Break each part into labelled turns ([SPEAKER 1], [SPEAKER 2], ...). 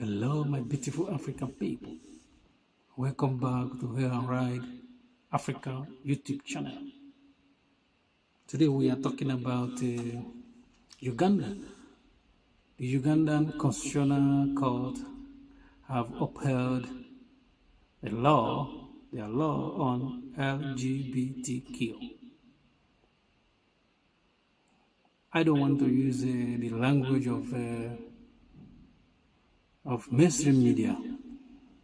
[SPEAKER 1] Hello, my beautiful African people. Welcome back to Here and Ride Africa YouTube channel. Today we are talking about Uganda. The Ugandan Constitutional Court have upheld their law on LGBTQ. I don't want to use the language of mainstream media.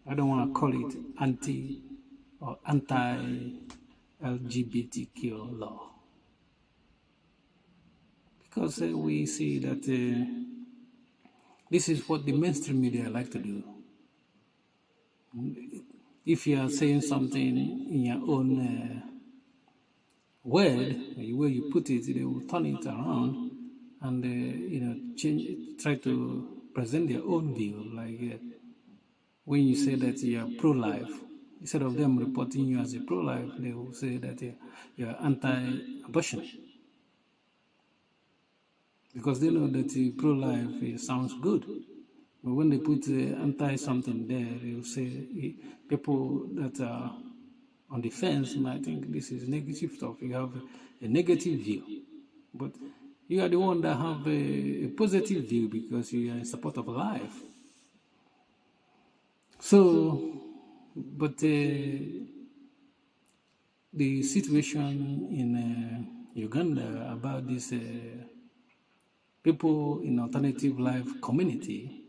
[SPEAKER 1] I don't want to call it anti-LGBTQ law, because we see that this is what the mainstream media like to do. If you are saying something in your own word, the way you put it, they will turn it around and try to present their own view. Like when you say that you are pro-life, instead of them reporting you as a pro-life, they will say that you are anti-abortion, because they know that pro-life sounds good. But when they put anti-something there, they will say people that are on the fence might think this is negative stuff. You have a negative view, but you are the one that have a positive view because you are in support of life. So, but the situation in Uganda about these people in alternative life community,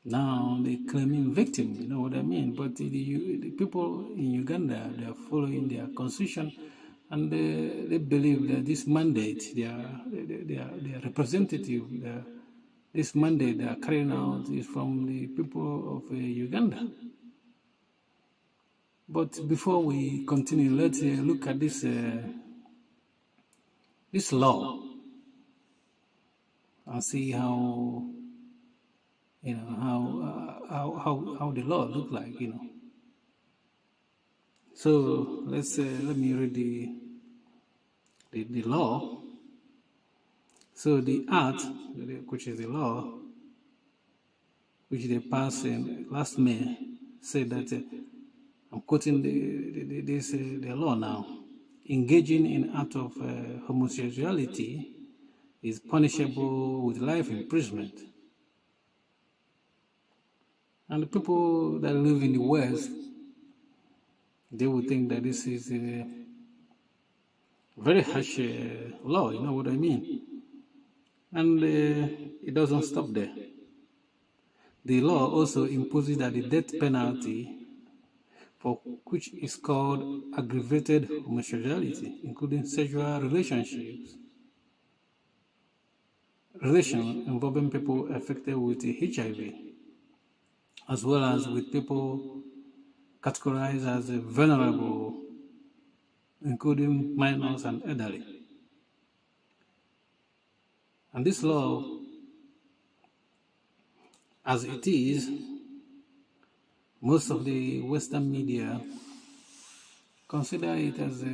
[SPEAKER 1] now they claiming victim, you know what I mean? But the people in Uganda, they are following their constitution, and they believe that this mandate, their representative, this mandate they are carrying out is from the people of Uganda. But before we continue, let's look at this law and see how how the law look like, So let me read the law. So the act, which is the law, which they passed in last May, said that I'm quoting the law now. Engaging in act of homosexuality is punishable with life imprisonment. And the people that live in the West, they would think that this is a very harsh law, you know what I mean? And it doesn't stop there. The law also imposes that the death penalty, for which is called aggravated homosexuality, including sexual relations involving people affected with HIV, as well as with people categorized as vulnerable, including minors and elderly. And this law, as it is, most of the Western media consider it as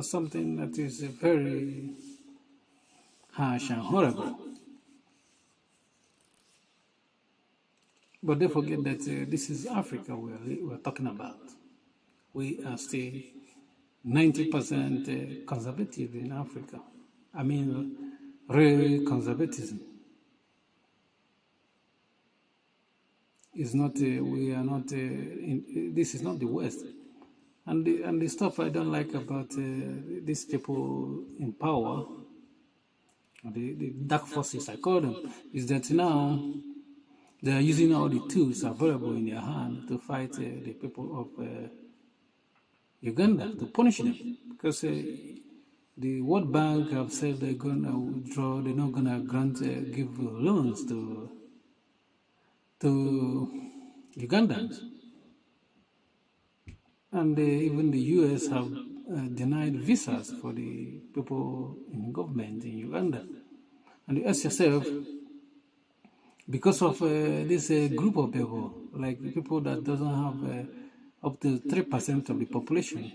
[SPEAKER 1] something that is very harsh and horrible. But they forget that this is Africa we're talking about. We are still 90% conservative in Africa. I mean, real conservatism. Is not. We are not. This is not the West. And the stuff I don't like about these people in power, the dark forces I call them, is that now they are using all the tools available in their hand to fight the people of Uganda, to punish them. Because the World Bank have said they're going to withdraw, they're not going to give loans to Ugandans. And even the US have denied visas for the people in government in Uganda. And you ask yourself, because of this group of people, like people that doesn't have up to 3% of the population,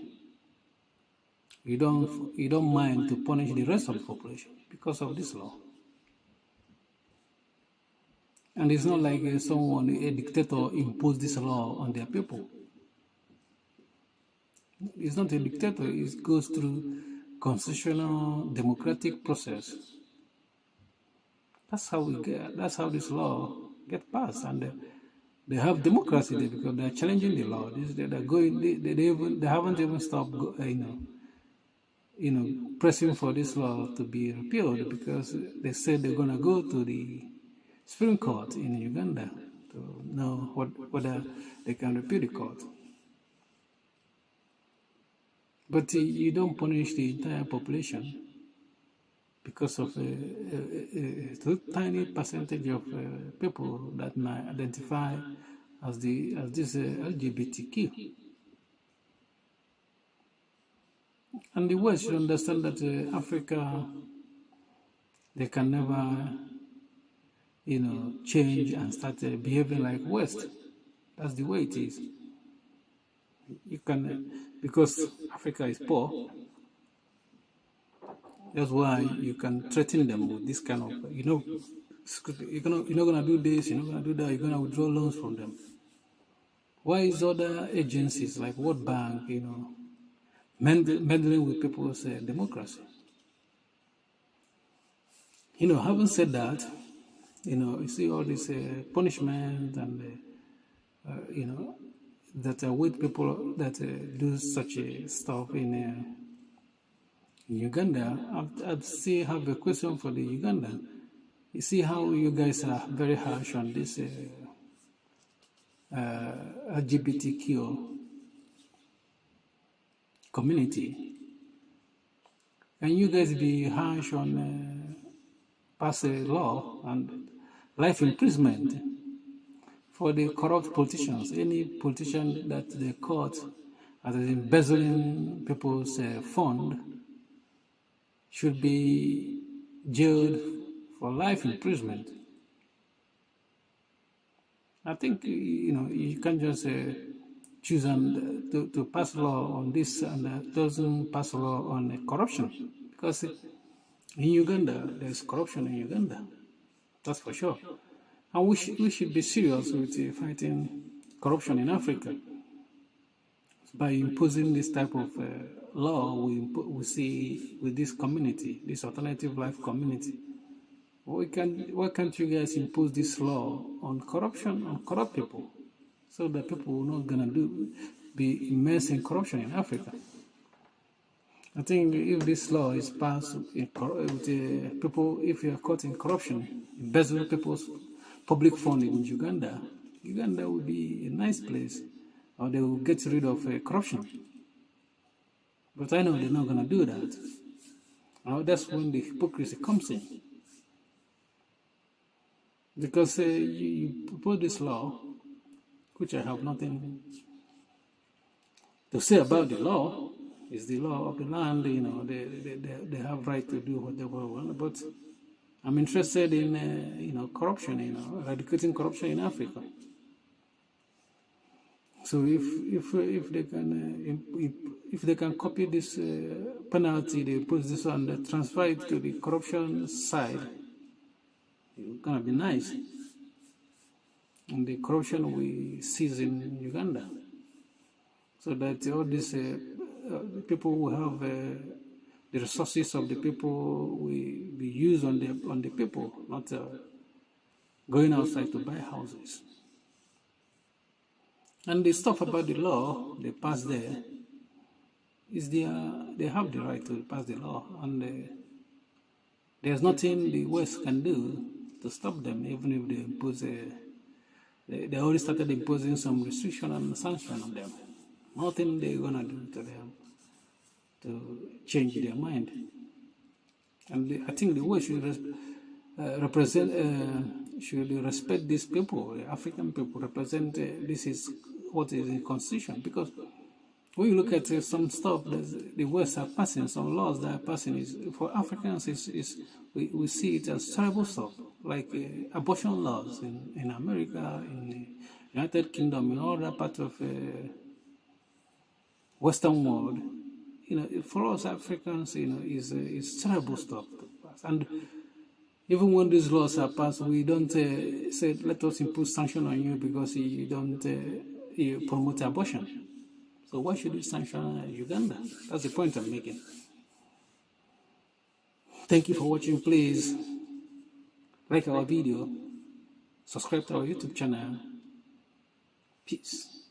[SPEAKER 1] you don't mind to punish the rest of the population because of this law. And it's not like a dictator imposed this law on their people. It's not a dictator, it goes through constitutional democratic process. That's how this law get passed. And they have democracy there because they're challenging the law. They haven't even stopped, pressing for this law to be repealed because they said they're gonna go to the Supreme Court in Uganda to know whether they can repeal the court. But you don't punish the entire population because of a tiny percentage of people that might identify as this LGBTQ. And the West should understand that Africa, they can never, change and start behaving like West. That's the way it is. You can, because Africa is poor. That's why you can threaten them with this kind of, you're not gonna do this, you're not gonna do that, you're gonna withdraw loans from them. Why is other agencies like World Bank, meddling with people's democracy? Having said that, you see all this punishment and, that with people that do such stuff in Uganda. I'd still have a question for the Ugandan. You see how you guys are very harsh on this LGBTQ community. Can you guys be harsh on pass a law and life imprisonment for the corrupt politicians? Any politician that the court as embezzling people's fund should be jailed for life imprisonment. I think you can't just choose to pass law on this and doesn't pass law on corruption, because in Uganda there's corruption in Uganda, that's for sure. And we should be serious with fighting corruption in Africa by imposing this type of law we see with this community, this alternative life community. Why can't you guys impose this law on corruption, on corrupt people, so that people are not gonna be immersed in corruption in Africa? I think if this law is passed with people, if you are caught in corruption, embezzling people's public fund in Uganda will be a nice place, or they will get rid of corruption. But I know they're not going to do that. That's when the hypocrisy comes in. Because you propose this law, which I have nothing to say about the law. It's the law of the land, they have right to do whatever they want. But I'm interested in corruption, eradicating corruption in Africa. So if they can copy this penalty, they put this on, they transfer it to the corruption side, it's gonna be nice. And the corruption we seize in Uganda, so that all these people who have the resources of the people will be used on the people, not going outside to buy houses. And the stuff about the law they pass there is they have the right to pass the law, and there's nothing the West can do to stop them, even if they impose they already started imposing some restriction and sanction on them. Nothing they're gonna do to them to change their mind. And I think the West should should respect these people, African people, represent this is what is in the Constitution. Because when you look at some stuff that the West are passing, some laws that are passing, is for Africans we see it as terrible stuff, like abortion laws in America, in the United Kingdom, in all that part of Western world. For us Africans, is terrible stuff to pass. And Even when these laws are passed, we don't say, let us impose sanction on you because you don't you promote abortion. So why should we sanction Uganda? That's the point I'm making. Thank you for watching. Please like our video, subscribe to our YouTube channel. Peace.